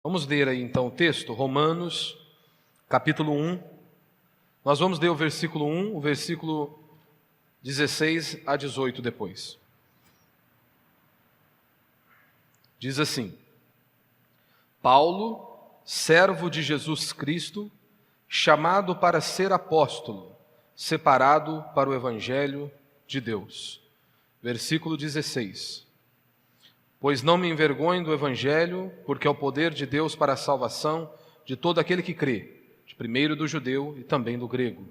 Vamos ler aí então o texto, Romanos, capítulo 1. Nós vamos ler o versículo 1, o versículo 16 a 18 depois. Diz assim: Paulo, servo de Jesus Cristo, chamado para ser apóstolo, separado para o evangelho de Deus. Versículo 16. Pois não me envergonho do evangelho, porque é o poder de Deus para a salvação de todo aquele que crê, de primeiro do judeu e também do grego,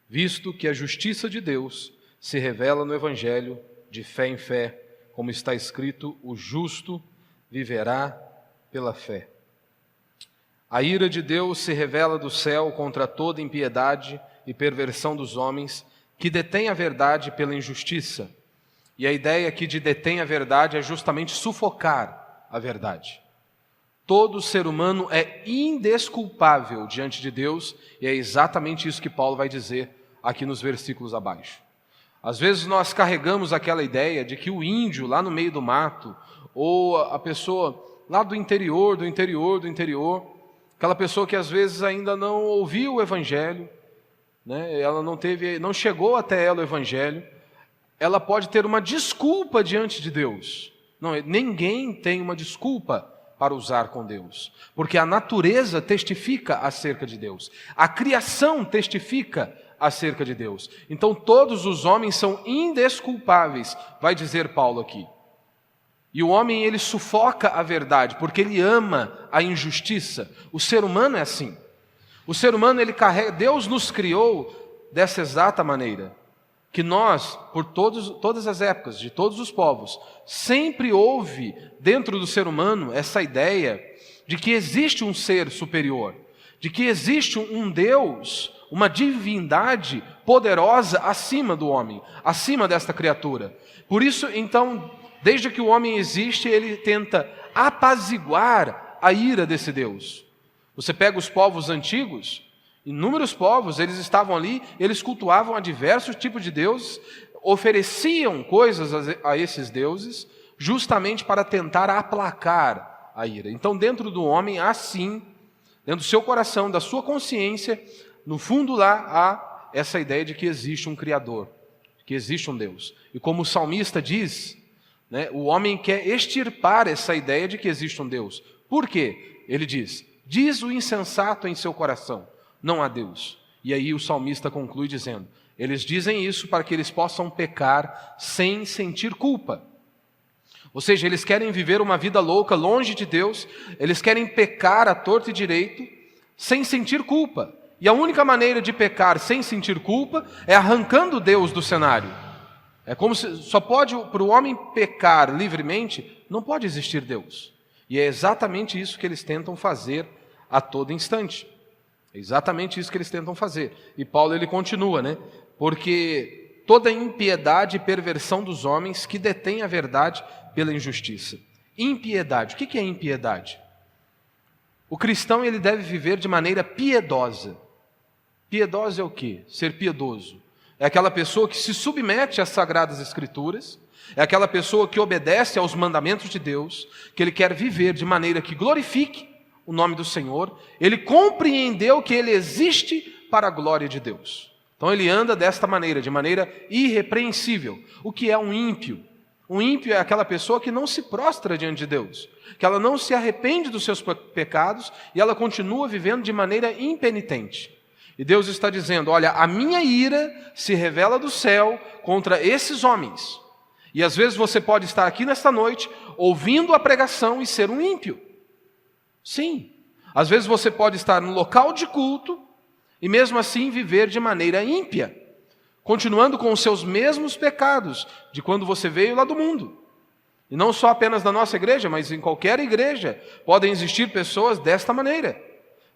visto que a justiça de Deus se revela no evangelho de fé em fé, como está escrito: o justo viverá pela fé. A ira de Deus se revela do céu contra toda impiedade e perversão dos homens, que detêm a verdade pela injustiça. E a ideia aqui de detém a verdade é justamente sufocar a verdade. Todo ser humano é indesculpável diante de Deus, e é exatamente isso que Paulo vai dizer aqui nos versículos abaixo. Às vezes nós carregamos aquela ideia de que o índio lá no meio do mato, ou a pessoa lá do interior, aquela pessoa que às vezes ainda não ouviu o evangelho, né? Ela não chegou até ela o evangelho, ela pode ter uma desculpa diante de Deus. Não, ninguém tem uma desculpa para usar com Deus, porque a natureza testifica acerca de Deus, a criação testifica acerca de Deus. Então todos os homens são indesculpáveis, vai dizer Paulo aqui. E o homem, ele sufoca a verdade, porque ele ama a injustiça. O ser humano é assim. O ser humano, ele carrega, Deus nos criou dessa exata maneira, que nós, por todas as épocas, de todos os povos, sempre houve dentro do ser humano essa ideia de que existe um ser superior, de que existe um Deus, uma divindade poderosa acima do homem, acima desta criatura. Por isso, então, desde que o homem existe, ele tenta apaziguar a ira desse Deus. Você pega os povos antigos, inúmeros povos, eles estavam ali, eles cultuavam a diversos tipos de deuses, ofereciam coisas a esses deuses, justamente para tentar aplacar a ira. Então, dentro do homem, há sim, dentro do seu coração, da sua consciência, no fundo lá, há essa ideia de que existe um Criador, que existe um Deus. E como o salmista diz, né, o homem quer extirpar essa ideia de que existe um Deus. Por quê? Ele diz o insensato em seu coração: não há Deus. E aí o salmista conclui dizendo: eles dizem isso para que eles possam pecar sem sentir culpa. Ou seja, eles querem viver uma vida louca, longe de Deus, eles querem pecar à torto e direito, sem sentir culpa. E a única maneira de pecar sem sentir culpa é arrancando Deus do cenário. É como se só pode, para o homem pecar livremente, não pode existir Deus. E é exatamente isso que eles tentam fazer a todo instante. É exatamente isso que eles tentam fazer. E Paulo, ele continua, né? Porque toda impiedade e perversão dos homens que detêm a verdade pela injustiça. Impiedade. O que é impiedade? O cristão, ele deve viver de maneira piedosa. Piedosa é o quê? Ser piedoso. É aquela pessoa que se submete às Sagradas Escrituras, é aquela pessoa que obedece aos mandamentos de Deus, que ele quer viver de maneira que glorifique o nome do Senhor. Ele compreendeu que ele existe para a glória de Deus. Então ele anda desta maneira, de maneira irrepreensível. O que é um ímpio? Um ímpio é aquela pessoa que não se prostra diante de Deus, que ela não se arrepende dos seus pecados e ela continua vivendo de maneira impenitente. E Deus está dizendo: olha, a minha ira se revela do céu contra esses homens. E às vezes você pode estar aqui nesta noite, ouvindo a pregação e ser um ímpio. Sim. Às vezes você pode estar no local de culto e mesmo assim viver de maneira ímpia, continuando com os seus mesmos pecados de quando você veio lá do mundo. E não só apenas na nossa igreja, mas em qualquer igreja podem existir pessoas desta maneira.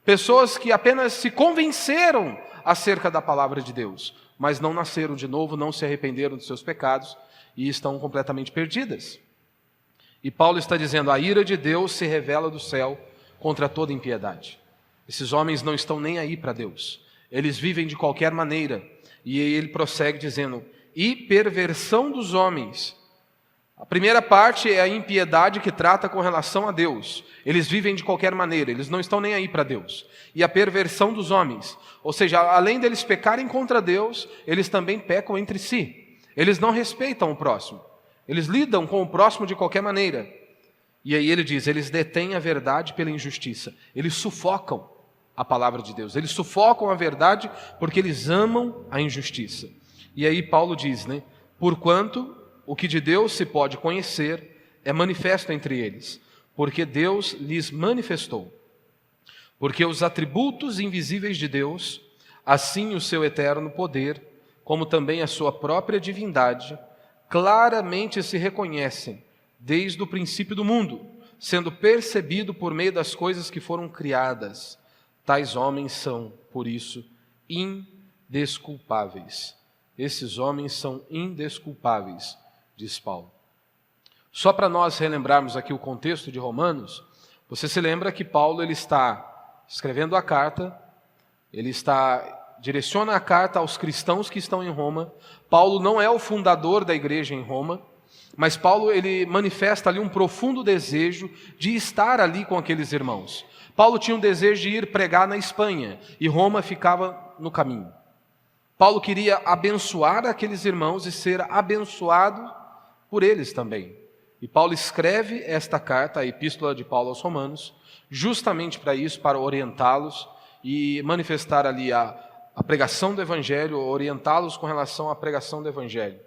Pessoas que apenas se convenceram acerca da palavra de Deus, mas não nasceram de novo, não se arrependeram dos seus pecados e estão completamente perdidas. E Paulo está dizendo: a ira de Deus se revela do céu contra toda impiedade. Esses homens não estão nem aí para Deus. Eles vivem de qualquer maneira. E ele prossegue dizendo: e perversão dos homens. A primeira parte é a impiedade que trata com relação a Deus. Eles vivem de qualquer maneira, eles não estão nem aí para Deus. E a perversão dos homens, ou seja, além deles pecarem contra Deus, eles também pecam entre si. Eles não respeitam o próximo, eles lidam com o próximo de qualquer maneira. E aí ele diz, eles detêm a verdade pela injustiça, eles sufocam a palavra de Deus, eles sufocam a verdade porque eles amam a injustiça. E aí Paulo diz, porquanto o que de Deus se pode conhecer é manifesto entre eles, porque Deus lhes manifestou. Porque os atributos invisíveis de Deus, assim o seu eterno poder, como também a sua própria divindade, claramente se reconhecem desde o princípio do mundo, sendo percebido por meio das coisas que foram criadas. Tais homens são, por isso, indesculpáveis. Esses homens são indesculpáveis, diz Paulo. Só para nós relembrarmos aqui o contexto de Romanos, você se lembra que Paulo ele está escrevendo a carta, direciona a carta aos cristãos que estão em Roma. Paulo não é o fundador da igreja em Roma, mas Paulo ele manifesta ali um profundo desejo de estar ali com aqueles irmãos. Paulo tinha um desejo de ir pregar na Espanha, e Roma ficava no caminho. Paulo queria abençoar aqueles irmãos e ser abençoado por eles também. E Paulo escreve esta carta, a epístola de Paulo aos Romanos, justamente para isso, para orientá-los e manifestar ali a pregação do Evangelho, orientá-los com relação à pregação do Evangelho.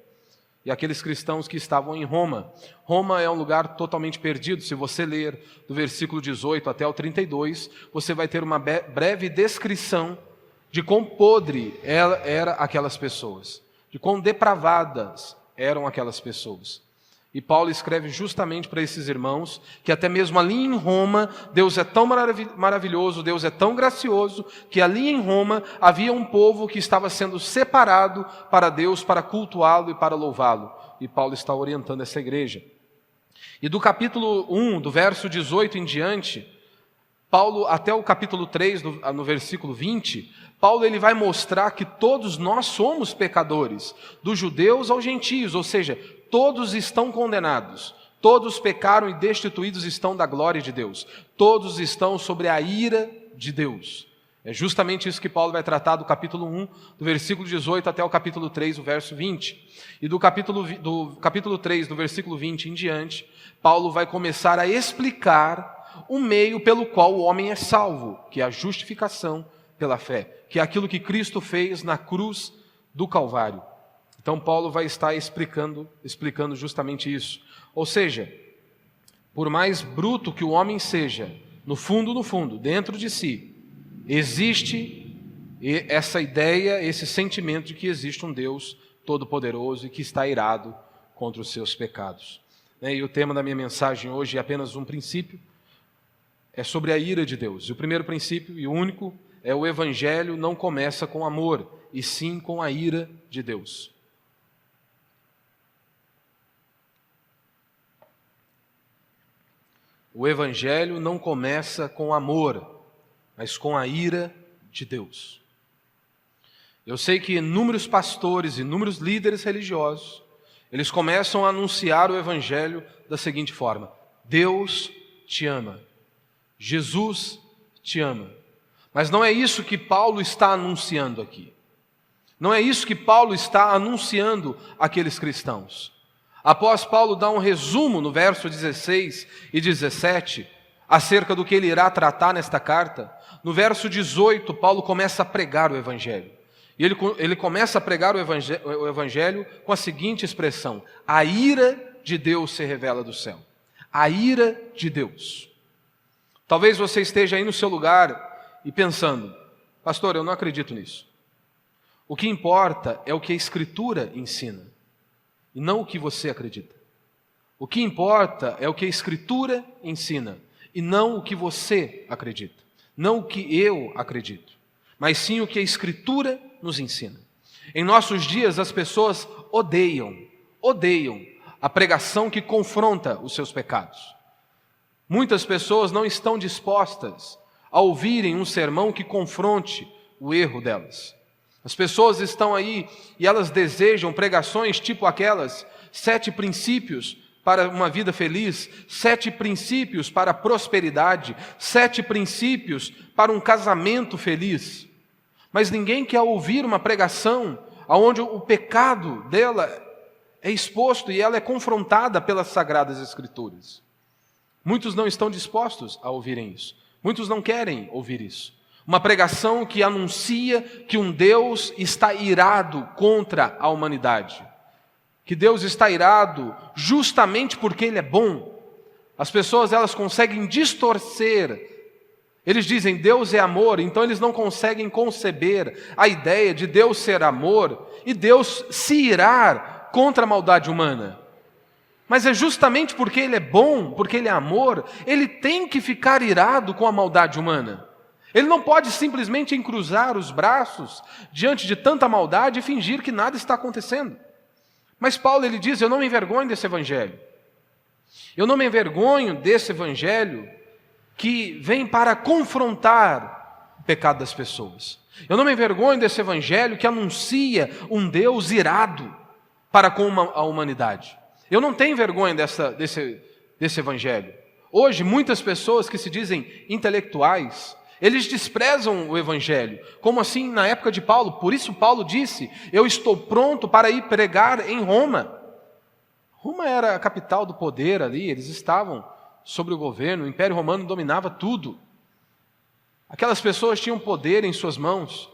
E aqueles cristãos que estavam em Roma. Roma é um lugar totalmente perdido. Se você ler do versículo 18 até o 32, você vai ter uma breve descrição de quão podre eram aquelas pessoas, de quão depravadas eram aquelas pessoas. E Paulo escreve justamente para esses irmãos, que até mesmo ali em Roma, Deus é tão maravilhoso, Deus é tão gracioso, que ali em Roma havia um povo que estava sendo separado para Deus, para cultuá-lo e para louvá-lo. E Paulo está orientando essa igreja. E do capítulo 1, do verso 18 em diante, Paulo, até o capítulo 3, no versículo 20, Paulo ele vai mostrar que todos nós somos pecadores, dos judeus aos gentios, ou seja, todos estão condenados, todos pecaram e destituídos estão da glória de Deus, todos estão sobre a ira de Deus. É justamente isso que Paulo vai tratar do capítulo 1, do versículo 18 até o capítulo 3, o verso 20. E do capítulo 3, do versículo 20 em diante, Paulo vai começar a explicar o meio pelo qual o homem é salvo, que é a justificação pela fé, que é aquilo que Cristo fez na cruz do Calvário. Então Paulo vai estar explicando justamente isso. Ou seja, por mais bruto que o homem seja, no fundo, dentro de si, existe essa ideia, esse sentimento de que existe um Deus todo-poderoso e que está irado contra os seus pecados. E o tema da minha mensagem hoje é apenas um princípio, é sobre a ira de Deus. E o primeiro princípio e o único é: o Evangelho não começa com amor, e sim com a ira de Deus. O Evangelho não começa com amor, mas com a ira de Deus. Eu sei que inúmeros pastores, inúmeros líderes religiosos, eles começam a anunciar o Evangelho da seguinte forma: Deus te ama, Jesus te ama. Mas não é isso que Paulo está anunciando aqui. Não é isso que Paulo está anunciando àqueles cristãos. Após Paulo dar um resumo no verso 16 e 17, acerca do que ele irá tratar nesta carta, no verso 18, Paulo começa a pregar o Evangelho. E ele começa a pregar o Evangelho com a seguinte expressão: a ira de Deus se revela do céu. A ira de Deus. Talvez você esteja aí no seu lugar e pensando: pastor, eu não acredito nisso. O que importa é o que a Escritura ensina, e não o que você acredita. O que importa é o que a Escritura ensina, e não o que você acredita. Não o que eu acredito, mas sim o que a Escritura nos ensina. Em nossos dias, as pessoas odeiam a pregação que confronta os seus pecados. Muitas pessoas não estão dispostas a ouvirem um sermão que confronte o erro delas. As pessoas estão aí e elas desejam pregações tipo aquelas 7 princípios para uma vida feliz, 7 princípios para a prosperidade, 7 princípios para um casamento feliz. Mas ninguém quer ouvir uma pregação onde o pecado dela é exposto e ela é confrontada pelas Sagradas Escrituras. Muitos não estão dispostos a ouvirem isso. Muitos não querem ouvir isso. Uma pregação que anuncia que um Deus está irado contra a humanidade. Que Deus está irado justamente porque Ele é bom. As pessoas, elas conseguem distorcer. Eles dizem Deus é amor, então eles não conseguem conceber a ideia de Deus ser amor e Deus se irar contra a maldade humana. Mas é justamente porque Ele é bom, porque Ele é amor, Ele tem que ficar irado com a maldade humana. Ele não pode simplesmente encruzar os braços diante de tanta maldade e fingir que nada está acontecendo. Mas Paulo, ele diz, eu não me envergonho desse evangelho. Eu não me envergonho desse evangelho que vem para confrontar o pecado das pessoas. Eu não me envergonho desse evangelho que anuncia um Deus irado para com a humanidade. Eu não tenho vergonha desse evangelho. Hoje, muitas pessoas que se dizem intelectuais, eles desprezam o evangelho, como assim na época de Paulo. Por isso Paulo disse, eu estou pronto para ir pregar em Roma. Roma era a capital do poder ali, eles estavam sobre o governo, o Império Romano dominava tudo. Aquelas pessoas tinham poder em suas mãos.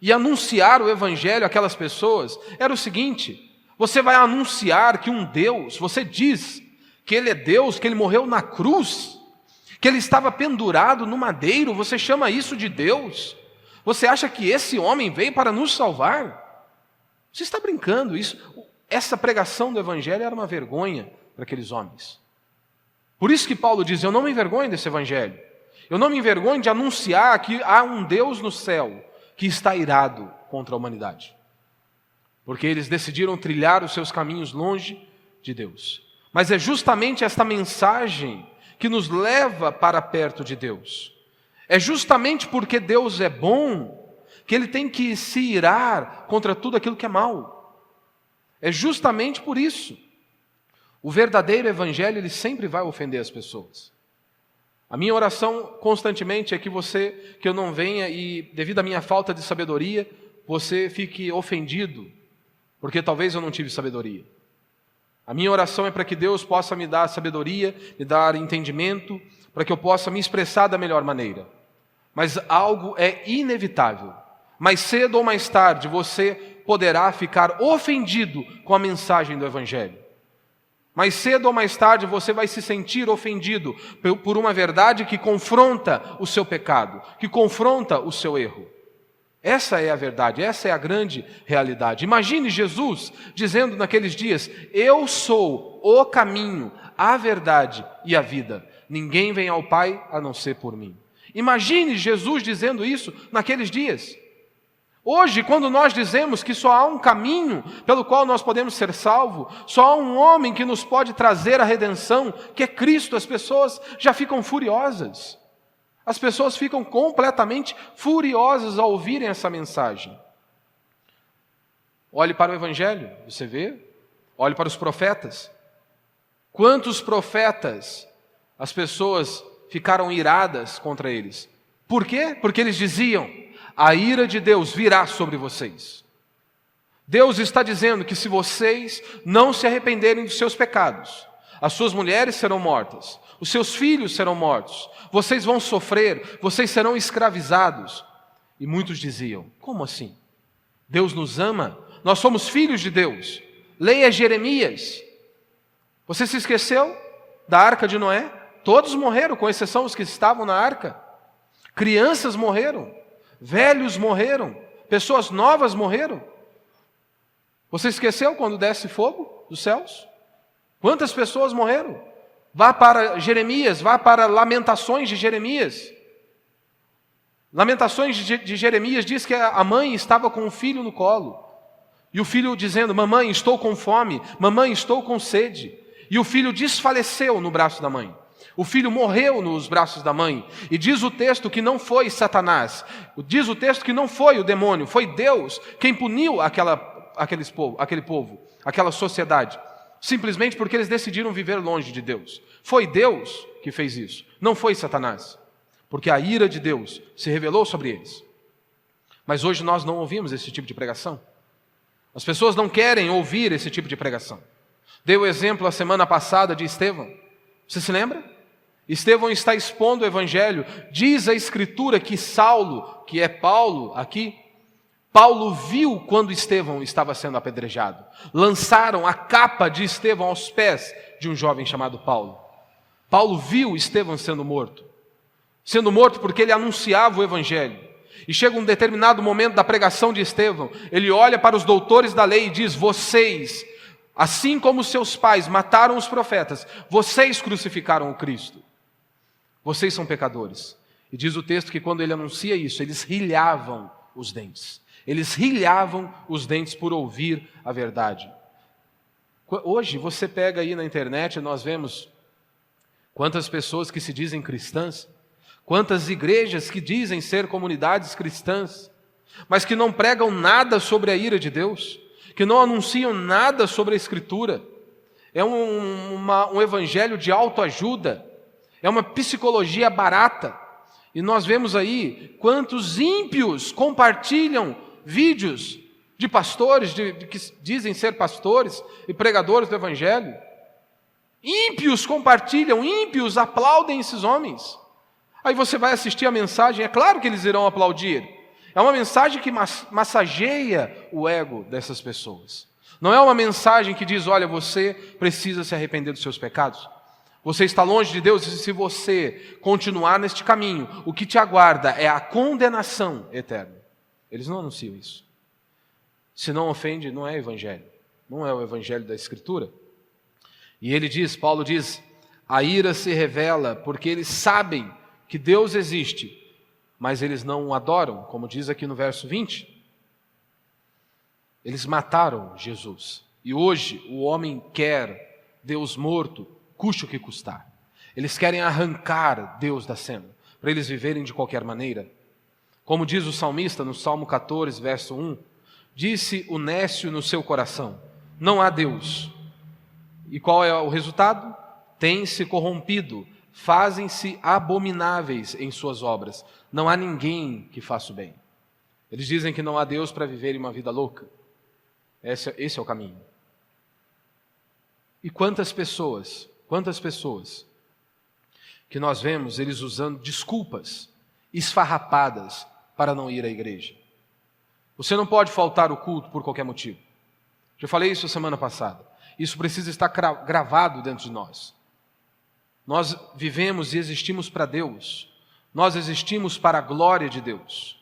E anunciar o evangelho àquelas pessoas era o seguinte, você vai anunciar que um Deus, você diz que Ele é Deus, que Ele morreu na cruz, que Ele estava pendurado no madeiro, você chama isso de Deus? Você acha que esse homem veio para nos salvar? Você está brincando, essa pregação do evangelho era uma vergonha para aqueles homens. Por isso que Paulo diz, eu não me envergonho desse evangelho. Eu não me envergonho de anunciar que há um Deus no céu que está irado contra a humanidade. Porque eles decidiram trilhar os seus caminhos longe de Deus. Mas é justamente esta mensagem que nos leva para perto de Deus. É justamente porque Deus é bom que Ele tem que se irar contra tudo aquilo que é mal. É justamente por isso. O verdadeiro evangelho, ele sempre vai ofender as pessoas. A minha oração constantemente é que eu não venha e, devido à minha falta de sabedoria, você fique ofendido, porque talvez eu não tive sabedoria. A minha oração é para que Deus possa me dar sabedoria, me dar entendimento, para que eu possa me expressar da melhor maneira. Mas algo é inevitável. Mais cedo ou mais tarde você poderá ficar ofendido com a mensagem do evangelho. Mais cedo ou mais tarde você vai se sentir ofendido por uma verdade que confronta o seu pecado, que confronta o seu erro. Essa é a verdade, essa é a grande realidade. Imagine Jesus dizendo naqueles dias, eu sou o caminho, a verdade e a vida. Ninguém vem ao Pai a não ser por mim. Imagine Jesus dizendo isso naqueles dias. Hoje, quando nós dizemos que só há um caminho pelo qual nós podemos ser salvos, só há um homem que nos pode trazer a redenção, que é Cristo, as pessoas já ficam furiosas. As pessoas ficam completamente furiosas ao ouvirem essa mensagem. Olhe para o Evangelho, você vê? Olhe para os profetas. Quantos profetas as pessoas ficaram iradas contra eles? Por quê? Porque eles diziam, a ira de Deus virá sobre vocês. Deus está dizendo que se vocês não se arrependerem dos seus pecados, as suas mulheres serão mortas, os seus filhos serão mortos, vocês vão sofrer, vocês serão escravizados. E muitos diziam, como assim? Deus nos ama? Nós somos filhos de Deus. Leia Jeremias. Você se esqueceu da arca de Noé? Todos morreram, com exceção os que estavam na arca. Crianças morreram. Velhos morreram, pessoas novas morreram. Você esqueceu quando desce fogo dos céus? Quantas pessoas morreram? Vá para Jeremias, vá para Lamentações de Jeremias. Lamentações de Jeremias diz que a mãe estava com o filho no colo. E o filho dizendo, mamãe, estou com fome, mamãe, estou com sede. E o filho desfaleceu no braço da mãe. O filho morreu nos braços da mãe. E diz o texto que não foi Satanás. Diz o texto que não foi o demônio. Foi Deus quem puniu aquele povo, aquela sociedade. simplesmente porque eles decidiram viver longe de Deus. Foi Deus que fez isso, não foi Satanás, porque a ira de Deus se revelou sobre eles. Mas hoje nós não ouvimos esse tipo de pregação. As pessoas não querem ouvir esse tipo de pregação. Dei o exemplo a semana passada de Estevão. Você se lembra? Estevão está expondo o evangelho. Diz a Escritura que Saulo, que é Paulo aqui, Paulo viu quando Estevão estava sendo apedrejado. Lançaram a capa de Estevão aos pés de um jovem chamado Paulo. Paulo viu Estevão sendo morto. Sendo morto porque ele anunciava o evangelho. E chega um determinado momento da pregação de Estevão, ele olha para os doutores da lei e diz: vocês, assim como seus pais mataram os profetas, vocês crucificaram o Cristo. Vocês são pecadores. E diz o texto que quando ele anuncia isso, eles rilhavam os dentes. Eles rilhavam os dentes por ouvir a verdade. Hoje você pega aí na internet, nós vemos quantas pessoas que se dizem cristãs, quantas igrejas que dizem ser comunidades cristãs, mas que não pregam nada sobre a ira de Deus, que não anunciam nada sobre a Escritura. É um evangelho de autoajuda, é uma psicologia barata. E nós vemos aí quantos ímpios compartilham vídeos de pastores, que dizem ser pastores e pregadores do evangelho. Ímpios compartilham, ímpios aplaudem esses homens. Aí você vai assistir a mensagem, é claro que eles irão aplaudir. É uma mensagem que massageia o ego dessas pessoas. Não é uma mensagem que diz: olha, você precisa se arrepender dos seus pecados. Você está longe de Deus e se você continuar neste caminho, o que te aguarda é a condenação eterna. Eles não anunciam isso. Se não ofende, não é evangelho. Não é o evangelho da Escritura. E ele diz, Paulo diz, a ira se revela porque eles sabem que Deus existe, mas eles não o adoram, como diz aqui no verso 20. Eles mataram Jesus. E hoje o homem quer Deus morto, custe o que custar. Eles querem arrancar Deus da cena, para eles viverem de qualquer maneira. Como diz o salmista no Salmo 14, verso 1, disse o nécio no seu coração: não há Deus. E qual é o resultado? Tem-se corrompido, fazem-se abomináveis em suas obras. Não há ninguém que faça o bem. Eles dizem que não há Deus para viverem uma vida louca. Esse é o caminho. E quantas pessoas que nós vemos eles usando desculpas esfarrapadas para não ir à igreja. Você não pode faltar o culto por qualquer motivo. Já falei isso semana passada. Isso precisa estar gravado dentro de nós. Nós vivemos e existimos para Deus. Nós existimos para a glória de Deus.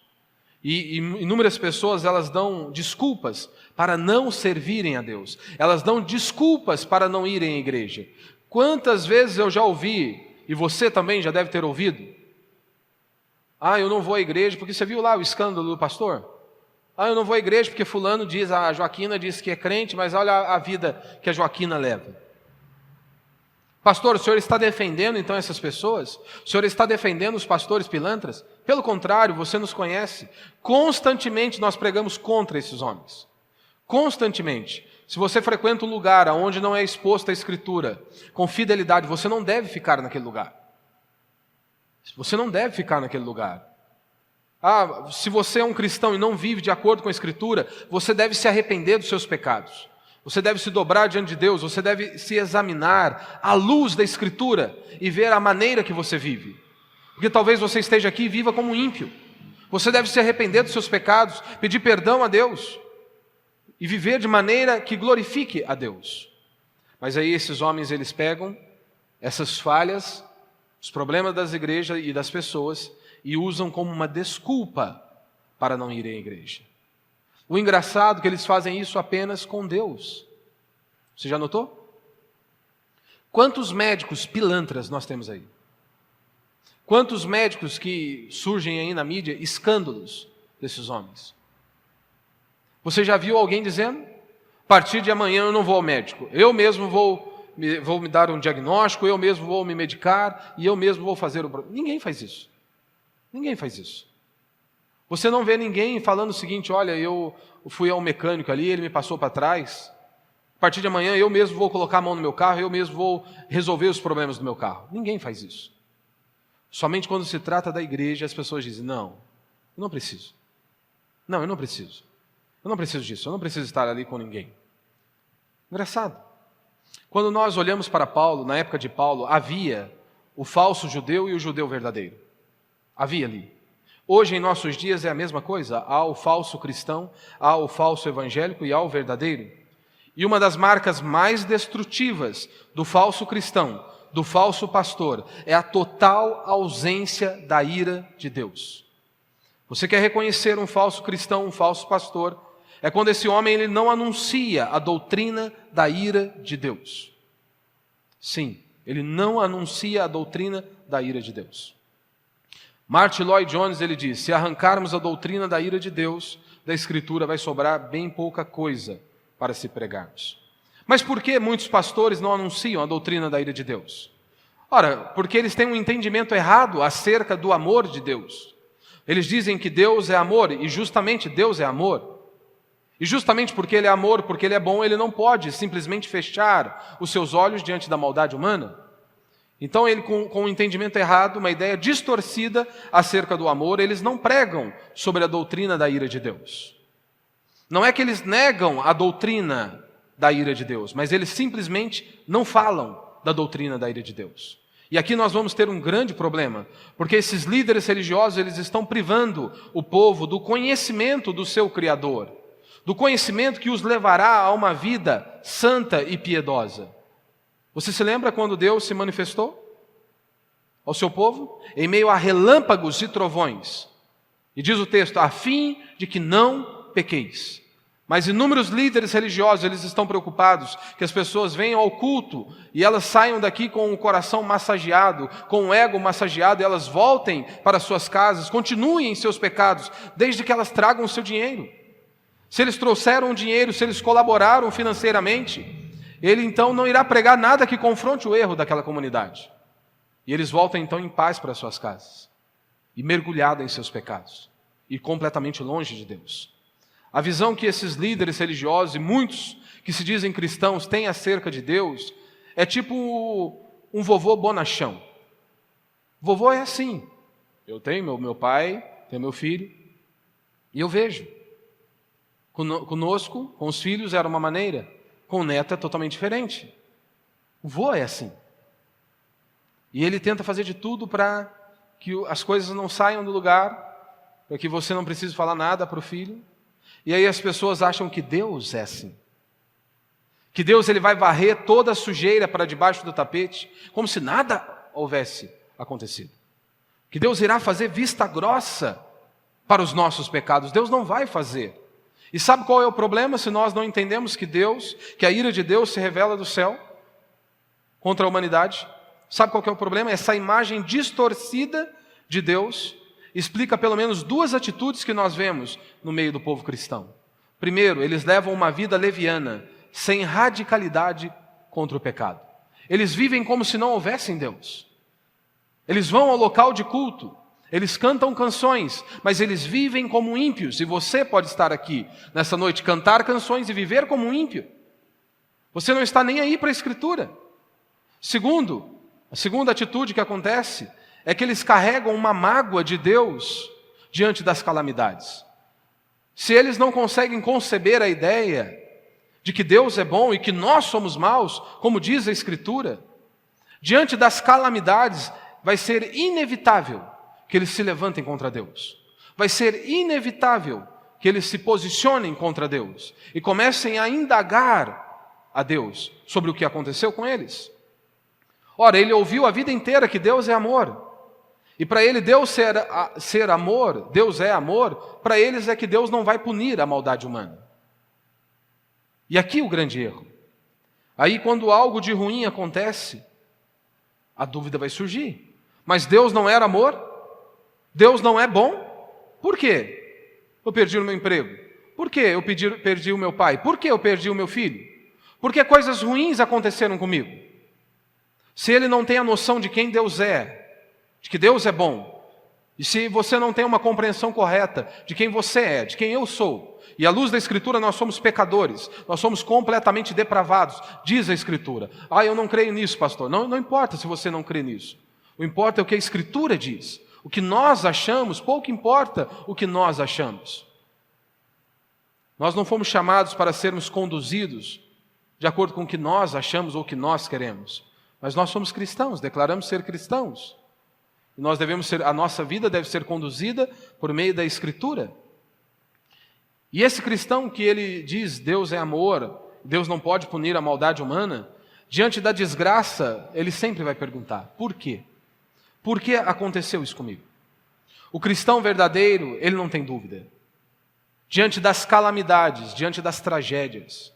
E inúmeras pessoas, elas dão desculpas para não servirem a Deus. Elas dão desculpas para não irem à igreja. Quantas vezes eu já ouvi, e você também já deve ter ouvido: ah, eu não vou à igreja porque você viu lá o escândalo do pastor? Ah, eu não vou à igreja porque fulano diz, a Joaquina diz que é crente, mas olha a vida que a Joaquina leva. Pastor, o senhor está defendendo então essas pessoas? O senhor está defendendo os pastores pilantras? Pelo contrário, você nos conhece. Constantemente nós pregamos contra esses homens. Constantemente. Se você frequenta um lugar onde não é exposta a Escritura com fidelidade, você não deve ficar naquele lugar. Você não deve ficar naquele lugar. Ah, se você é um cristão e não vive de acordo com a Escritura, você deve se arrepender dos seus pecados. Você deve se dobrar diante de Deus, você deve se examinar à luz da Escritura e ver a maneira que você vive. Porque talvez você esteja aqui e viva como um ímpio. Você deve se arrepender dos seus pecados, pedir perdão a Deus e viver de maneira que glorifique a Deus. Mas aí esses homens, eles pegam essas falhas, os problemas das igrejas e das pessoas e usam como uma desculpa para não irem à igreja. O engraçado é que eles fazem isso apenas com Deus. Você já notou? Quantos médicos pilantras nós temos aí? Quantos médicos que surgem aí na mídia, escândalos desses homens? Você já viu alguém dizendo: a partir de amanhã eu não vou ao médico, eu mesmo vou me dar um diagnóstico, eu mesmo vou me medicar e eu mesmo vou fazer o... Ninguém faz isso. Ninguém faz isso. Você não vê ninguém falando o seguinte: olha, eu fui ao mecânico ali, ele me passou para trás partir de amanhã eu mesmo vou colocar a mão no meu carro, eu mesmo vou resolver os problemas do meu carro. Ninguém faz isso. Somente quando se trata da igreja, as pessoas dizem, não, eu não preciso. Não, eu não preciso. Eu não preciso disso, eu não preciso estar ali com ninguém. Engraçado. Quando nós olhamos para Paulo, na época de Paulo, havia o falso judeu e o judeu verdadeiro. Havia ali. Hoje, em nossos dias, é a mesma coisa. Há o falso cristão, há o falso evangélico e há o verdadeiro. E uma das marcas mais destrutivas do falso cristão, do falso pastor, é a total ausência da ira de Deus. Você quer reconhecer um falso cristão, um falso pastor, é quando esse homem ele não anuncia a doutrina da ira de Deus. Sim, ele não anuncia a doutrina da ira de Deus. Martin Lloyd Jones ele diz, se arrancarmos a doutrina da ira de Deus, da Escritura vai sobrar bem pouca coisa para se pregarmos. Mas por que muitos pastores não anunciam a doutrina da ira de Deus? Ora, porque eles têm um entendimento errado acerca do amor de Deus. Eles dizem que Deus é amor, e justamente Deus é amor. E justamente porque Ele é amor, porque Ele é bom, Ele não pode simplesmente fechar os seus olhos diante da maldade humana. Então, ele com um entendimento errado, uma ideia distorcida acerca do amor, eles não pregam sobre a doutrina da ira de Deus. Não é que eles negam a doutrina da ira de Deus, mas eles simplesmente não falam da doutrina da ira de Deus. E aqui nós vamos ter um grande problema, porque esses líderes religiosos, eles estão privando o povo do conhecimento do seu Criador, do conhecimento que os levará a uma vida santa e piedosa. Você se lembra quando Deus se manifestou ao seu povo? Em meio a relâmpagos e trovões. E diz o texto, a fim de que não pequeis. Mas inúmeros líderes religiosos, eles estão preocupados que as pessoas venham ao culto e elas saiam daqui com o coração massageado, com o ego massageado, e elas voltem para suas casas, continuem em seus pecados, desde que elas tragam o seu dinheiro. Se eles trouxeram dinheiro, se eles colaboraram financeiramente, ele então não irá pregar nada que confronte o erro daquela comunidade. E eles voltam então em paz para suas casas, e mergulhados em seus pecados, e completamente longe de Deus. A visão que esses líderes religiosos e muitos que se dizem cristãos têm acerca de Deus é tipo um vovô bonachão. Vovô é assim, eu tenho meu pai, tenho meu filho, e eu vejo. Conosco, com os filhos, era uma maneira, com o neto é totalmente diferente. O vô é assim. E ele tenta fazer de tudo para que as coisas não saiam do lugar, para que você não precise falar nada para o filho. E aí as pessoas acham que Deus é assim. Que Deus ele vai varrer toda a sujeira para debaixo do tapete, como se nada houvesse acontecido. Que Deus irá fazer vista grossa para os nossos pecados. Deus não vai fazer. E sabe qual é o problema se nós não entendemos que a ira de Deus se revela do céu contra a humanidade? Sabe qual que é o problema? Essa imagem distorcida de Deus explica pelo menos duas atitudes que nós vemos no meio do povo cristão. Primeiro, eles levam uma vida leviana, sem radicalidade contra o pecado. Eles vivem como se não houvesse Deus. Eles vão ao local de culto, eles cantam canções, mas eles vivem como ímpios. E você pode estar aqui nessa noite, cantar canções e viver como um ímpio. Você não está nem aí para a Escritura. Segundo, a segunda atitude que acontece é que eles carregam uma mágoa de Deus diante das calamidades. Se eles não conseguem conceber a ideia de que Deus é bom e que nós somos maus, como diz a Escritura, diante das calamidades vai ser inevitável que eles se levantem contra Deus. Vai ser inevitável que eles se posicionem contra Deus e comecem a indagar a Deus sobre o que aconteceu com eles. Ora, ele ouviu a vida inteira que Deus é amor. E para ele Deus ser amor, Deus é amor, para eles é que Deus não vai punir a maldade humana. E aqui o grande erro. Aí quando algo de ruim acontece, a dúvida vai surgir. Mas Deus não era amor? Deus não é bom? Por quê? Eu perdi o meu emprego. Por que eu perdi o meu pai? Por que eu perdi o meu filho? Porque coisas ruins aconteceram comigo. Se ele não tem a noção de quem Deus é, de que Deus é bom, E se você não tem uma compreensão correta de quem você é, de quem eu sou, e à luz da Escritura nós somos pecadores, nós somos completamente depravados, diz a Escritura. Eu não creio nisso, pastor. Não importa se você não crê nisso. O importa é o que a Escritura diz. O que nós achamos, pouco importa o que nós achamos. Nós não fomos chamados para sermos conduzidos de acordo com o que nós achamos ou o que nós queremos. Mas nós somos cristãos, declaramos ser cristãos. E a nossa vida deve ser conduzida por meio da Escritura. E esse cristão que ele diz, Deus é amor, Deus não pode punir a maldade humana, diante da desgraça, ele sempre vai perguntar, por quê? Por que aconteceu isso comigo? O cristão verdadeiro, ele não tem dúvida. Diante das calamidades, diante das tragédias,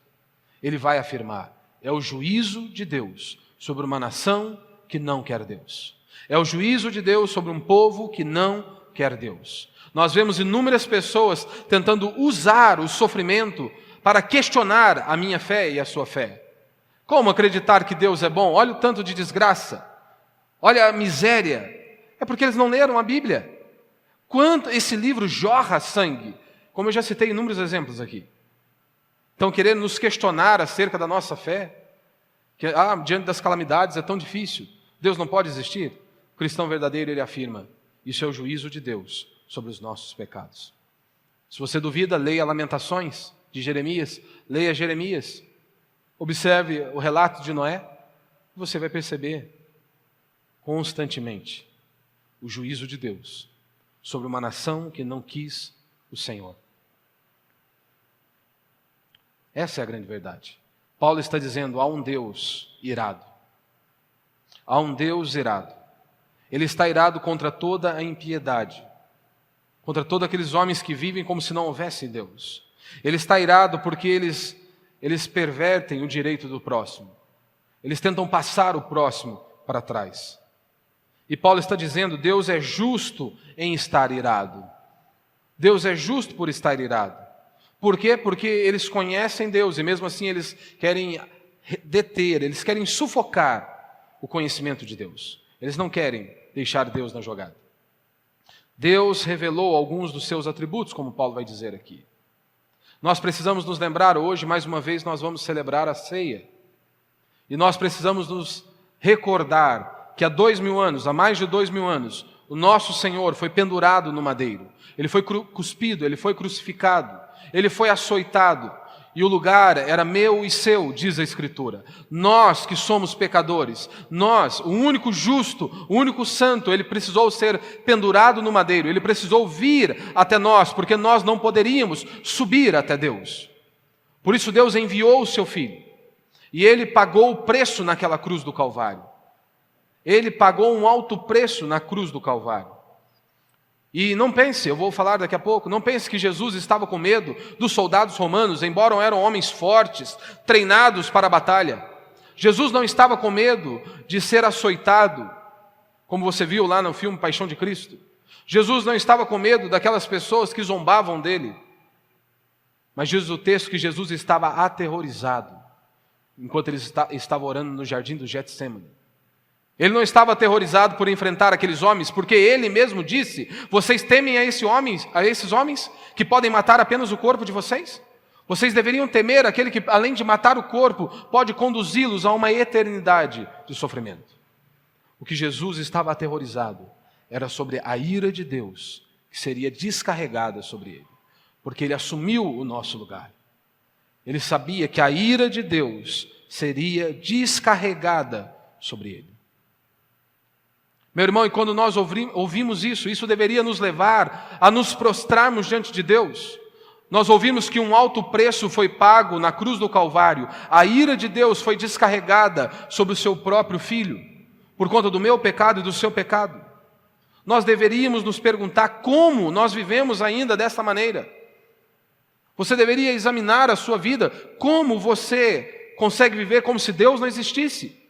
ele vai afirmar, é o juízo de Deus sobre uma nação que não quer Deus. É o juízo de Deus sobre um povo que não quer Deus. Nós vemos inúmeras pessoas tentando usar o sofrimento para questionar a minha fé e a sua fé. Como acreditar que Deus é bom? Olha o tanto de desgraça. Olha a miséria. É porque eles não leram a Bíblia. Quanto esse livro jorra sangue. Como eu já citei inúmeros exemplos aqui. Estão querendo nos questionar acerca da nossa fé. Que diante das calamidades é tão difícil. Deus não pode existir. O cristão verdadeiro, ele afirma, isso é o juízo de Deus sobre os nossos pecados. Se você duvida, leia Lamentações de Jeremias, leia Jeremias, observe o relato de Noé, você vai perceber constantemente o juízo de Deus sobre uma nação que não quis o Senhor. Essa é a grande verdade. Paulo está dizendo, há um Deus irado. Há um Deus irado. Ele está irado contra toda a impiedade, contra todos aqueles homens que vivem como se não houvesse Deus. Ele está irado porque eles pervertem o direito do próximo. Eles tentam passar o próximo para trás. E Paulo está dizendo, Deus é justo em estar irado. Deus é justo por estar irado. Por quê? Porque eles conhecem Deus e mesmo assim eles querem deter, eles querem sufocar o conhecimento de Deus. Eles não querem deixar Deus na jogada. Deus revelou alguns dos seus atributos, como Paulo vai dizer aqui. Nós precisamos nos lembrar hoje, mais uma vez, nós vamos celebrar a ceia. E nós precisamos nos recordar que há mais de 2000 anos, o nosso Senhor foi pendurado no madeiro. Ele foi cuspido, ele foi crucificado, ele foi açoitado. E o lugar era meu e seu, diz a Escritura. Nós que somos pecadores, o único justo, o único santo, ele precisou ser pendurado no madeiro, ele precisou vir até nós, porque nós não poderíamos subir até Deus. Por isso Deus enviou o seu Filho, e ele pagou o preço naquela cruz do Calvário. Ele pagou um alto preço na cruz do Calvário. E não pense, eu vou falar daqui a pouco, não pense que Jesus estava com medo dos soldados romanos, embora eram homens fortes, treinados para a batalha. Jesus não estava com medo de ser açoitado, como você viu lá no filme Paixão de Cristo. Jesus não estava com medo daquelas pessoas que zombavam dele. Mas diz o texto que Jesus estava aterrorizado, enquanto ele estava orando no jardim do Getsemane. Ele não estava aterrorizado por enfrentar aqueles homens, porque ele mesmo disse, vocês temem a esses homens que podem matar apenas o corpo de vocês? Vocês deveriam temer aquele que, além de matar o corpo, pode conduzi-los a uma eternidade de sofrimento. O que Jesus estava aterrorizado era sobre a ira de Deus, que seria descarregada sobre ele, porque ele assumiu o nosso lugar. Ele sabia que a ira de Deus seria descarregada sobre ele. Meu irmão, e quando nós ouvimos isso deveria nos levar a nos prostrarmos diante de Deus. Nós ouvimos que um alto preço foi pago na cruz do Calvário. A ira de Deus foi descarregada sobre o seu próprio Filho, por conta do meu pecado e do seu pecado. Nós deveríamos nos perguntar como nós vivemos ainda dessa maneira. Você deveria examinar a sua vida, como você consegue viver como se Deus não existisse.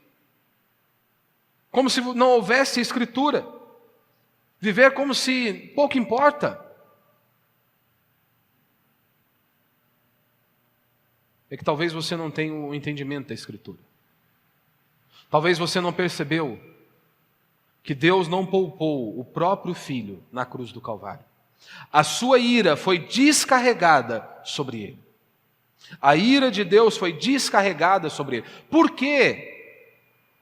Como se não houvesse Escritura. Viver como se pouco importa. É que talvez você não tenha o entendimento da Escritura. Talvez você não percebeu que Deus não poupou o próprio Filho na cruz do Calvário. A sua ira foi descarregada sobre ele. A ira de Deus foi descarregada sobre ele. Por quê?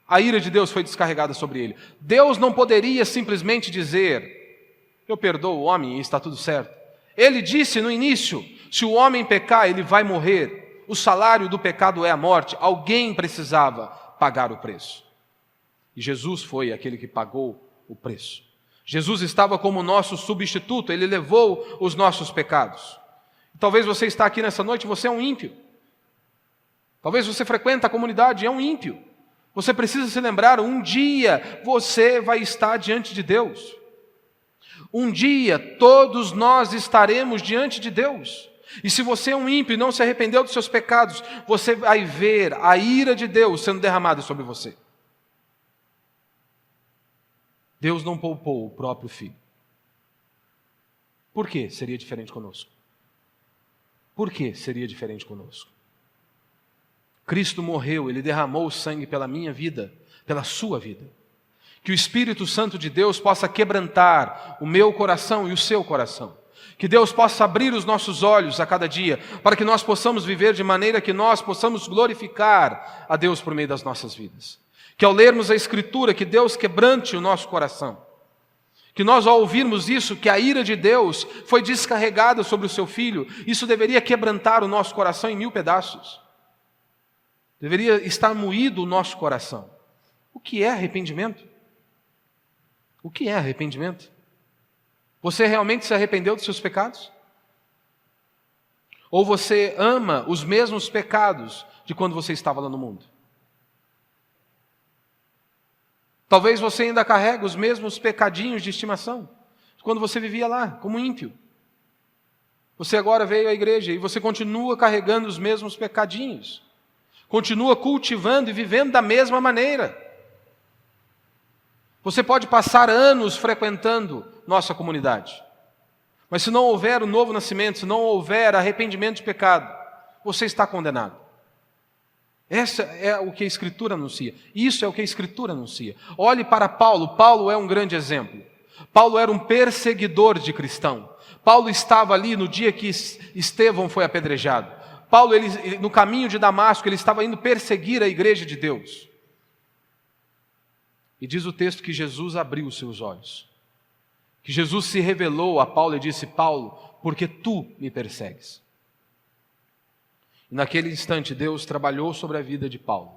A ira de Deus foi descarregada sobre ele. Deus não poderia simplesmente dizer: eu perdoo o homem e está tudo certo. Ele disse no início: se o homem pecar, ele vai morrer. O salário do pecado é a morte. Alguém precisava pagar o preço. E Jesus foi aquele que pagou o preço. Jesus estava como nosso substituto, ele levou os nossos pecados. Talvez você está aqui nessa noite, você é um ímpio. Talvez você frequenta a comunidade e é um ímpio. Você precisa se lembrar, um dia você vai estar diante de Deus. Um dia todos nós estaremos diante de Deus. E se você é um ímpio e não se arrependeu dos seus pecados, você vai ver a ira de Deus sendo derramada sobre você. Deus não poupou o próprio Filho. Por que seria diferente conosco? Por que seria diferente conosco? Cristo morreu, Ele derramou o sangue pela minha vida, pela sua vida. Que o Espírito Santo de Deus possa quebrantar o meu coração e o seu coração. Que Deus possa abrir os nossos olhos a cada dia, para que nós possamos viver de maneira que nós possamos glorificar a Deus por meio das nossas vidas. Que ao lermos a Escritura, que Deus quebrante o nosso coração. Que nós ao ouvirmos isso, que a ira de Deus foi descarregada sobre o seu Filho, isso deveria quebrantar o nosso coração em 1000 pedaços. Deveria estar moído o nosso coração. O que é arrependimento? O que é arrependimento? Você realmente se arrependeu dos seus pecados? Ou você ama os mesmos pecados de quando você estava lá no mundo? Talvez você ainda carregue os mesmos pecadinhos de estimação de quando você vivia lá, como ímpio. Você agora veio à igreja e você continua carregando os mesmos pecadinhos. Continua cultivando e vivendo da mesma maneira. Você pode passar anos frequentando nossa comunidade, mas se não houver o novo nascimento, se não houver arrependimento de pecado, você está condenado. Essa é o que a Escritura anuncia. Isso é o que a Escritura anuncia. Olhe para Paulo. Paulo é um grande exemplo. Paulo era um perseguidor de cristão. Paulo estava ali no dia que Estevão foi apedrejado. Paulo, no caminho de Damasco, ele estava indo perseguir a igreja de Deus. E diz o texto que Jesus abriu os seus olhos. Que Jesus se revelou a Paulo e disse: Paulo, porque tu me persegues? E naquele instante Deus trabalhou sobre a vida de Paulo.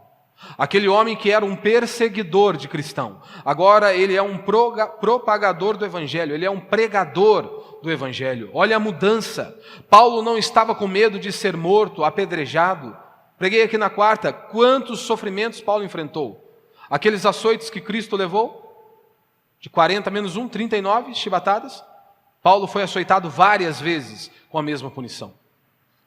Aquele homem que era um perseguidor de cristão, agora ele é um propagador do Evangelho, ele é um pregador do Evangelho. Olha a mudança. Paulo não estava com medo de ser morto, apedrejado. Preguei aqui na quarta, quantos sofrimentos Paulo enfrentou. Aqueles açoites que Cristo levou, de 40 menos 1, 39 chibatadas. Paulo foi açoitado várias vezes com a mesma punição.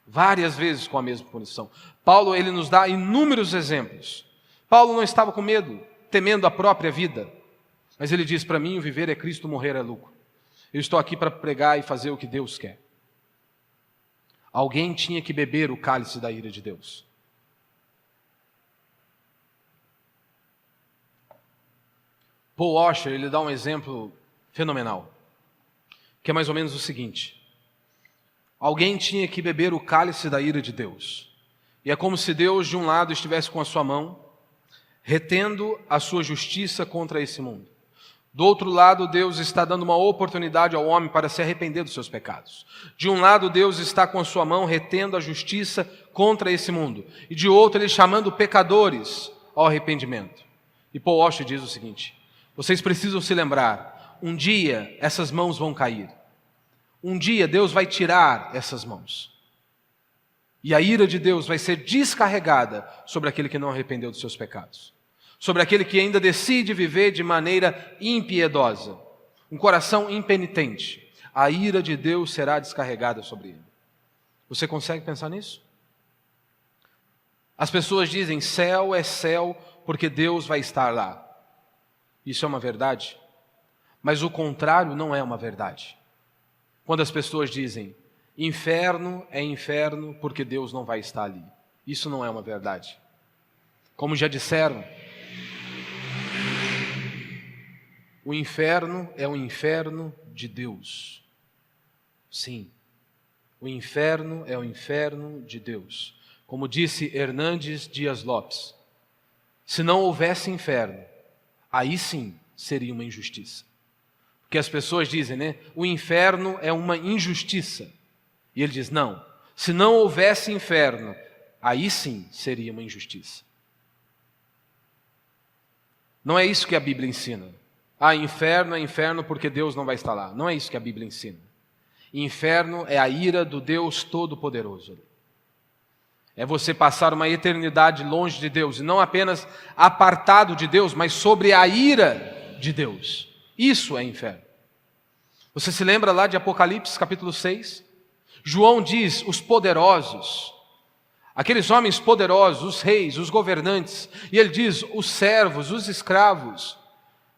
Várias vezes com a mesma punição. Paulo, ele nos dá inúmeros exemplos. Paulo não estava com medo, temendo a própria vida. Mas ele diz: para mim o viver é Cristo, morrer é lucro. Eu estou aqui para pregar e fazer o que Deus quer. Alguém tinha que beber o cálice da ira de Deus. Paul Washer, ele dá um exemplo fenomenal, que é mais ou menos o seguinte: alguém tinha que beber o cálice da ira de Deus. E é como se Deus, de um lado, estivesse com a sua mão, retendo a sua justiça contra esse mundo. Do outro lado, Deus está dando uma oportunidade ao homem para se arrepender dos seus pecados. De um lado, Deus está com a sua mão retendo a justiça contra esse mundo. E de outro, Ele chamando pecadores ao arrependimento. E Paul Washer diz o seguinte: vocês precisam se lembrar, um dia essas mãos vão cair. Um dia Deus vai tirar essas mãos. E a ira de Deus vai ser descarregada sobre aquele que não arrependeu dos seus pecados. Sobre aquele que ainda decide viver de maneira impiedosa. Um coração impenitente. A ira de Deus será descarregada sobre ele. Você consegue pensar nisso? As pessoas dizem: céu é céu porque Deus vai estar lá. Isso é uma verdade? Mas o contrário não é uma verdade. Quando as pessoas dizem: inferno é inferno porque Deus não vai estar ali. Isso não é uma verdade. Como já disseram, o inferno é o inferno de Deus. Sim, o inferno é o inferno de Deus. Como disse Hernandes Dias Lopes, se não houvesse inferno, aí sim seria uma injustiça. Porque as pessoas dizem, né? O inferno é uma injustiça. E ele diz, não, se não houvesse inferno, aí sim seria uma injustiça. Não é isso que a Bíblia ensina. Inferno é inferno porque Deus não vai estar lá. Não é isso que a Bíblia ensina. Inferno é a ira do Deus Todo-Poderoso. É você passar uma eternidade longe de Deus, e não apenas apartado de Deus, mas sobre a ira de Deus. Isso é inferno. Você se lembra lá de Apocalipse capítulo 6? João diz, os poderosos, aqueles homens poderosos, os reis, os governantes, e ele diz, os servos, os escravos.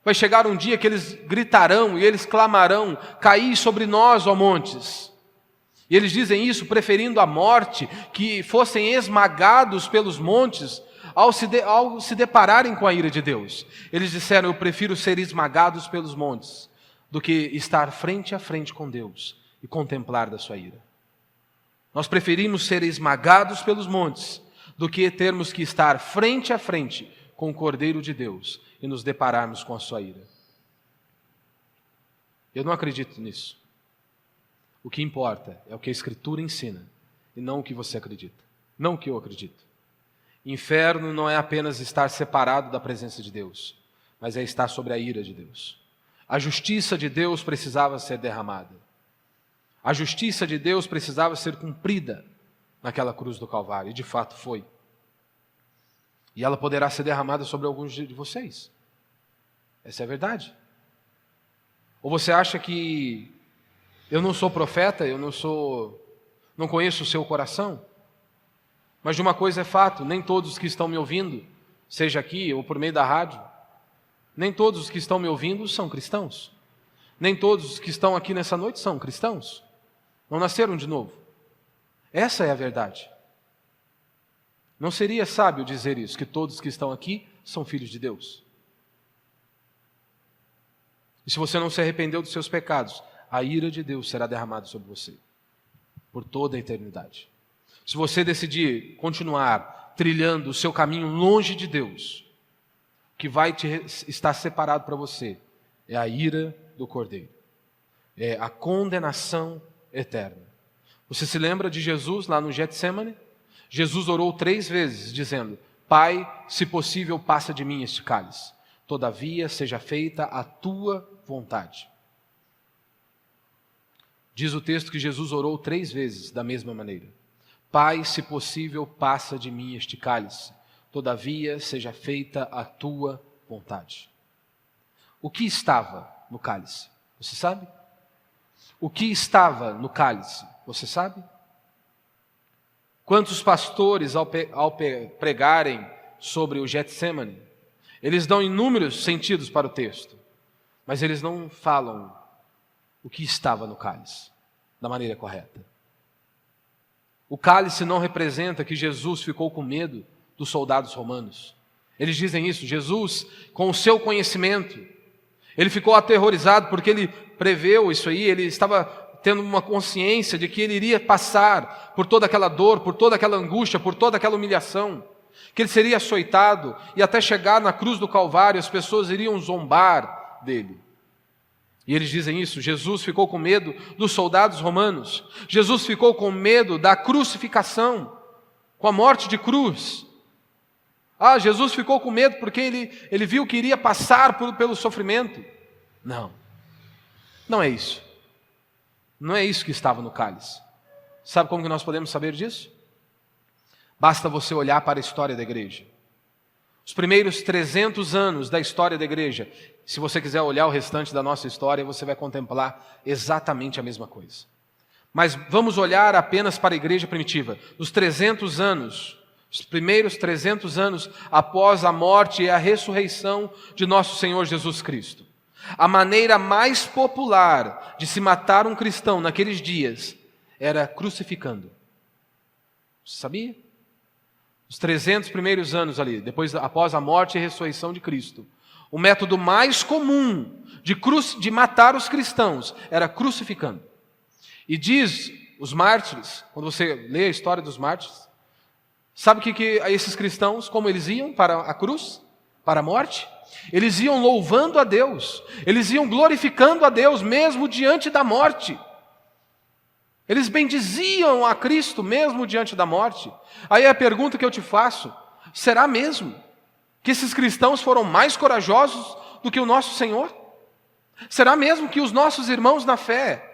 Vai chegar um dia que eles gritarão e eles clamarão, caí sobre nós, ó montes. E eles dizem isso preferindo a morte, que fossem esmagados pelos montes ao se depararem com a ira de Deus. Eles disseram, eu prefiro ser esmagados pelos montes do que estar frente a frente com Deus e contemplar da sua ira. Nós preferimos ser esmagados pelos montes do que termos que estar frente a frente com o Cordeiro de Deus e nos depararmos com a sua ira. Eu não acredito nisso. O que importa é o que a Escritura ensina e não o que você acredita. Não o que eu acredito. Inferno não é apenas estar separado da presença de Deus, mas é estar sobre a ira de Deus. A justiça de Deus precisava ser derramada. A justiça de Deus precisava ser cumprida naquela cruz do Calvário, e de fato foi. E ela poderá ser derramada sobre alguns de vocês. Essa é a verdade. Ou você acha que eu não sou profeta, não conheço o seu coração? Mas de uma coisa é fato, nem todos que estão me ouvindo, seja aqui ou por meio da rádio, nem todos que estão me ouvindo são cristãos. Nem todos que estão aqui nessa noite são cristãos. Não nasceram de novo. Essa é a verdade. Não seria sábio dizer isso, que todos que estão aqui são filhos de Deus. E se você não se arrependeu dos seus pecados, a ira de Deus será derramada sobre você, por toda a eternidade. Se você decidir continuar trilhando o seu caminho longe de Deus, o que vai estar separado para você é a ira do Cordeiro, é a condenação eterna. Você se lembra de Jesus lá no Getsêmani? Jesus orou 3 vezes, dizendo, Pai, se possível, passa de mim este cálice. Todavia, seja feita a tua vontade. Diz o texto que Jesus orou 3 vezes da mesma maneira. Pai, se possível, passa de mim este cálice. Todavia, seja feita a tua vontade. O que estava no cálice? Você sabe? O que estava no cálice? Você sabe? Quantos pastores, ao pregarem sobre o Getsêmani, eles dão inúmeros sentidos para o texto, mas eles não falam o que estava no cálice da maneira correta. O cálice não representa que Jesus ficou com medo dos soldados romanos. Eles dizem isso, Jesus, com o seu conhecimento, ele ficou aterrorizado porque ele preveu isso aí, ele estava tendo uma consciência de que ele iria passar por toda aquela dor, por toda aquela angústia, por toda aquela humilhação, que ele seria açoitado e até chegar na cruz do Calvário as pessoas iriam zombar dele. E eles dizem isso, Jesus ficou com medo dos soldados romanos, Jesus ficou com medo da crucificação, com a morte de cruz. Jesus ficou com medo porque ele viu que iria passar pelo sofrimento. Não é isso. Não é isso que estava no cálice. Sabe como que nós podemos saber disso? Basta você olhar para a história da igreja. Os primeiros 300 anos da história da igreja, se você quiser olhar o restante da nossa história, você vai contemplar exatamente a mesma coisa. Mas vamos olhar apenas para a igreja primitiva. Os 300 anos, os primeiros 300 anos após a morte e a ressurreição de nosso Senhor Jesus Cristo. A maneira mais popular de se matar um cristão naqueles dias era crucificando. Você sabia? Os 300 primeiros anos ali, após a morte e ressurreição de Cristo, O método mais comum de matar os cristãos era crucificando. E diz os mártires, quando você lê a história dos mártires, sabe que esses cristãos, como eles iam para a cruz, para a morte? Eles iam louvando a Deus, eles iam glorificando a Deus mesmo diante da morte. Eles bendiziam a Cristo mesmo diante da morte. Aí a pergunta que eu te faço, será mesmo que esses cristãos foram mais corajosos do que o nosso Senhor? Será mesmo que os nossos irmãos na fé,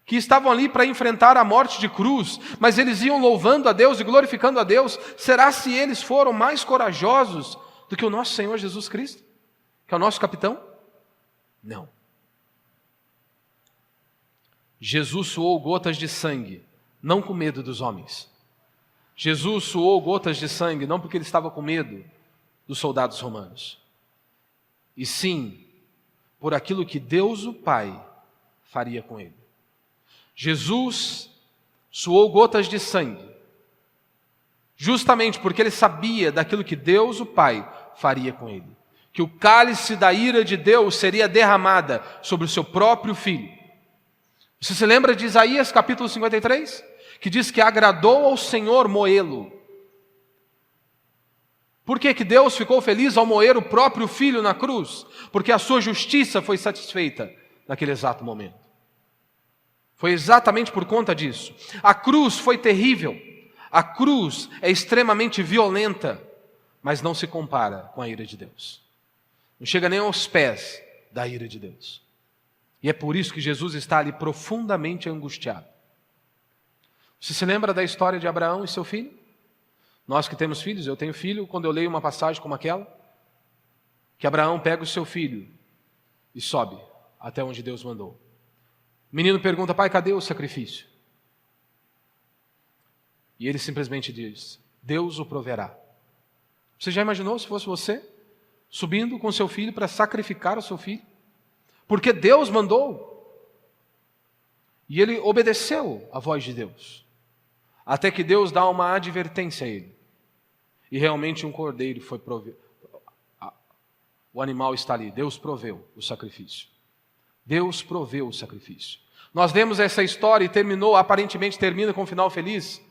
que estavam ali para enfrentar a morte de cruz, mas eles iam louvando a Deus e glorificando a Deus, será se eles foram mais corajosos do que o nosso Senhor Jesus Cristo, que é o nosso capitão? Não. Jesus suou gotas de sangue, não com medo dos homens. Jesus suou gotas de sangue, não porque ele estava com medo dos soldados romanos, e sim por aquilo que Deus o Pai faria com ele. Jesus suou gotas de sangue, justamente porque ele sabia daquilo que Deus o Pai faria com ele, que o cálice da ira de Deus seria derramada sobre o seu próprio Filho. Você se lembra de Isaías capítulo 53? Que diz que agradou ao Senhor moê-lo. Por que Deus ficou feliz ao moer o próprio Filho na cruz? Porque a sua justiça foi satisfeita naquele exato momento. Foi exatamente por conta disso. A cruz foi terrível. A cruz é extremamente violenta, mas não se compara com a ira de Deus. Não chega nem aos pés da ira de Deus. E é por isso que Jesus está ali profundamente angustiado. Você se lembra da história de Abraão e seu filho? Nós que temos filhos, eu tenho filho, quando eu leio uma passagem como aquela, que Abraão pega o seu filho e sobe até onde Deus mandou. O menino pergunta: pai, cadê o sacrifício? E ele simplesmente diz: Deus o proverá. Você já imaginou se fosse você subindo com seu filho para sacrificar o seu filho? Porque Deus mandou. E ele obedeceu à voz de Deus. Até que Deus dá uma advertência a ele. E realmente um cordeiro foi provido. O animal está ali. Deus proveu o sacrifício. Deus proveu o sacrifício. Nós lemos essa história e aparentemente termina com um final feliz.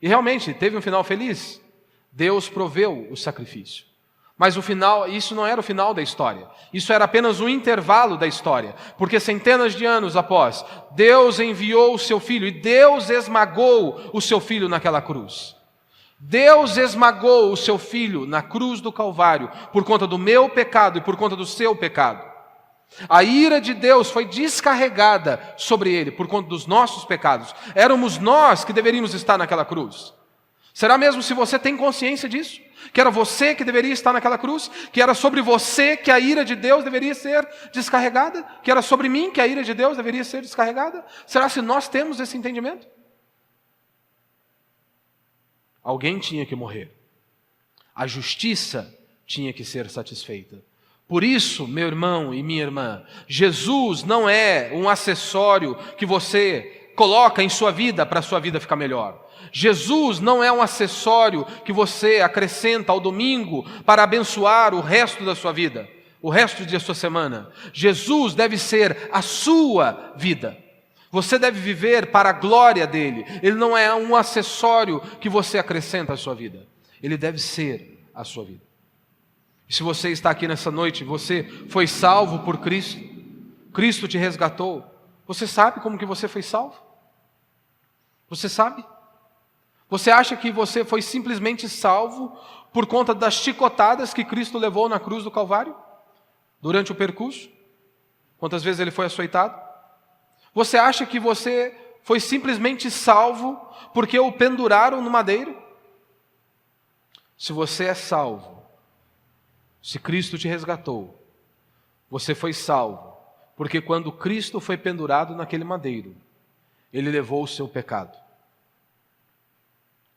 E realmente teve um final feliz. Deus proveu o sacrifício. Mas o final, isso não era o final da história. Isso era apenas um intervalo da história. Porque centenas de anos após, Deus enviou o seu Filho e Deus esmagou o seu Filho naquela cruz. Deus esmagou o seu Filho na cruz do Calvário por conta do meu pecado e por conta do seu pecado. A ira de Deus foi descarregada sobre ele por conta dos nossos pecados. Éramos nós que deveríamos estar naquela cruz. Será mesmo se você tem consciência disso? Que era você que deveria estar naquela cruz? Que era sobre você que a ira de Deus deveria ser descarregada? Que era sobre mim que a ira de Deus deveria ser descarregada? Será se nós temos esse entendimento? Alguém tinha que morrer. A justiça tinha que ser satisfeita. Por isso, meu irmão e minha irmã, Jesus não é um acessório que você coloca em sua vida para a sua vida ficar melhor. Jesus não é um acessório que você acrescenta ao domingo para abençoar o resto da sua vida, o resto da sua semana. Jesus deve ser a sua vida. Você deve viver para a glória dele. Ele não é um acessório que você acrescenta à sua vida. Ele deve ser a sua vida. E se você está aqui nessa noite, você foi salvo por Cristo, Cristo te resgatou, você sabe como que você foi salvo? Você sabe? Você acha que você foi simplesmente salvo por conta das chicotadas que Cristo levou na cruz do Calvário? Durante o percurso? Quantas vezes ele foi açoitado? Você acha que você foi simplesmente salvo porque o penduraram no madeiro? Se você é salvo, se Cristo te resgatou, você foi salvo, porque quando Cristo foi pendurado naquele madeiro, ele levou o seu pecado.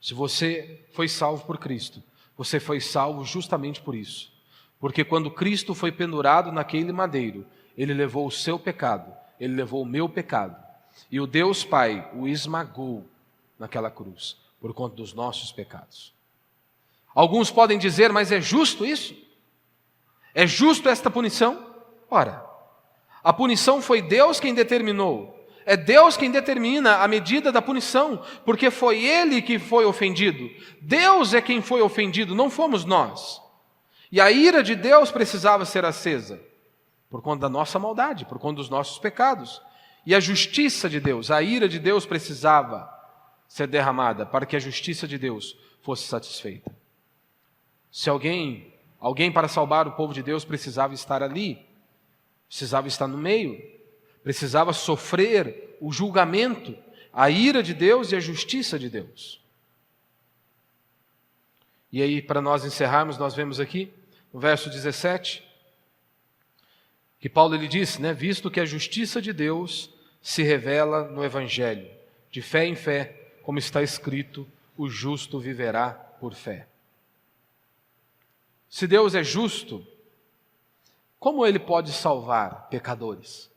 Se você foi salvo por Cristo, você foi salvo justamente por isso. Porque quando Cristo foi pendurado naquele madeiro, ele levou o seu pecado, ele levou o meu pecado. E o Deus Pai o esmagou naquela cruz, por conta dos nossos pecados. Alguns podem dizer, mas é justo isso? É justo esta punição? Ora, a punição foi Deus quem determinou. É Deus quem determina a medida da punição, porque foi Ele que foi ofendido. Deus é quem foi ofendido, não fomos nós. E a ira de Deus precisava ser acesa, por conta da nossa maldade, por conta dos nossos pecados. E a justiça de Deus, a ira de Deus precisava ser derramada para que a justiça de Deus fosse satisfeita. Se alguém para salvar o povo de Deus precisava estar ali, precisava estar no meio, precisava sofrer o julgamento, a ira de Deus e a justiça de Deus. E aí, para nós encerrarmos, nós vemos aqui, no verso 17, que Paulo ele disse, visto que a justiça de Deus se revela no Evangelho, de fé em fé, como está escrito, o justo viverá por fé. Se Deus é justo, como Ele pode salvar pecadores?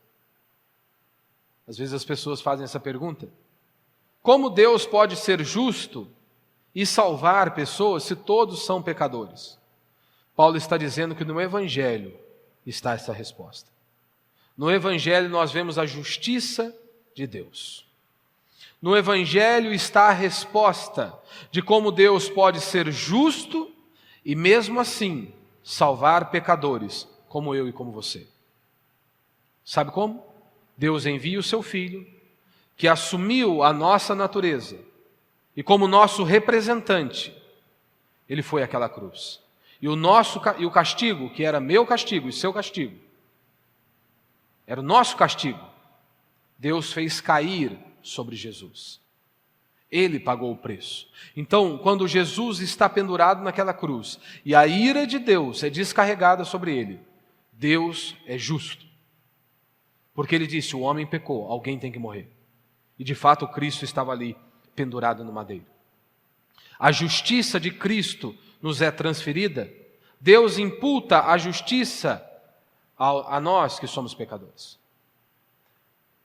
Às vezes as pessoas fazem essa pergunta. Como Deus pode ser justo e salvar pessoas se todos são pecadores? Paulo está dizendo que no Evangelho está essa resposta. No Evangelho nós vemos a justiça de Deus. No Evangelho está a resposta de como Deus pode ser justo e mesmo assim salvar pecadores como eu e como você. Sabe como? Deus envia o seu Filho, que assumiu a nossa natureza, e como nosso representante, Ele foi àquela cruz. E o castigo, que era meu castigo e seu castigo, era o nosso castigo, Deus fez cair sobre Jesus. Ele pagou o preço. Então, quando Jesus está pendurado naquela cruz, e a ira de Deus é descarregada sobre ele, Deus é justo. Porque ele disse, o homem pecou, alguém tem que morrer. E de fato Cristo estava ali, pendurado no madeiro. A justiça de Cristo nos é transferida. Deus imputa a justiça a nós que somos pecadores.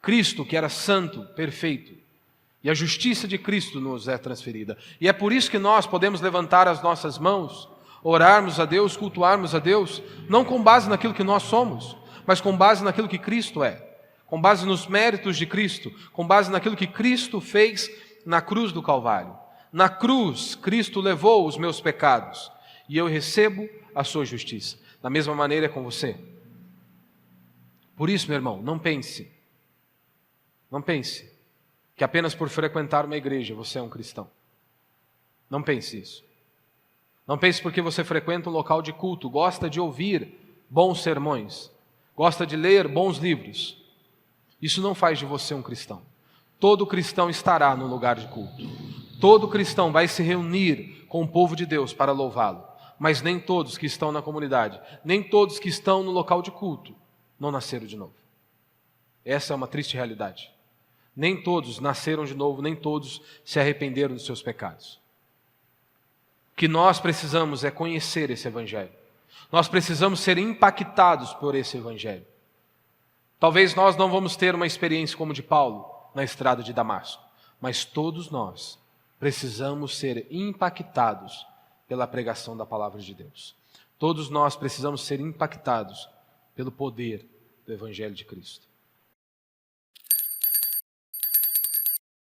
Cristo, que era santo, perfeito, e a justiça de Cristo nos é transferida. E é por isso que nós podemos levantar as nossas mãos, orarmos a Deus, cultuarmos a Deus, não com base naquilo que nós somos, mas com base naquilo que Cristo é, com base nos méritos de Cristo, com base naquilo que Cristo fez na cruz do Calvário. Na cruz, Cristo levou os meus pecados e eu recebo a sua justiça. Da mesma maneira é com você. Por isso, meu irmão, não pense que apenas por frequentar uma igreja você é um cristão. Não pense isso. Não pense porque você frequenta um local de culto, gosta de ouvir bons sermões, gosta de ler bons livros. Isso não faz de você um cristão. Todo cristão estará no lugar de culto. Todo cristão vai se reunir com o povo de Deus para louvá-lo. Mas nem todos que estão na comunidade, nem todos que estão no local de culto, não nasceram de novo. Essa é uma triste realidade. Nem todos nasceram de novo, nem todos se arrependeram dos seus pecados. O que nós precisamos é conhecer esse Evangelho. Nós precisamos ser impactados por esse Evangelho. Talvez nós não vamos ter uma experiência como de Paulo na estrada de Damasco, mas todos nós precisamos ser impactados pela pregação da palavra de Deus. Todos nós precisamos ser impactados pelo poder do Evangelho de Cristo.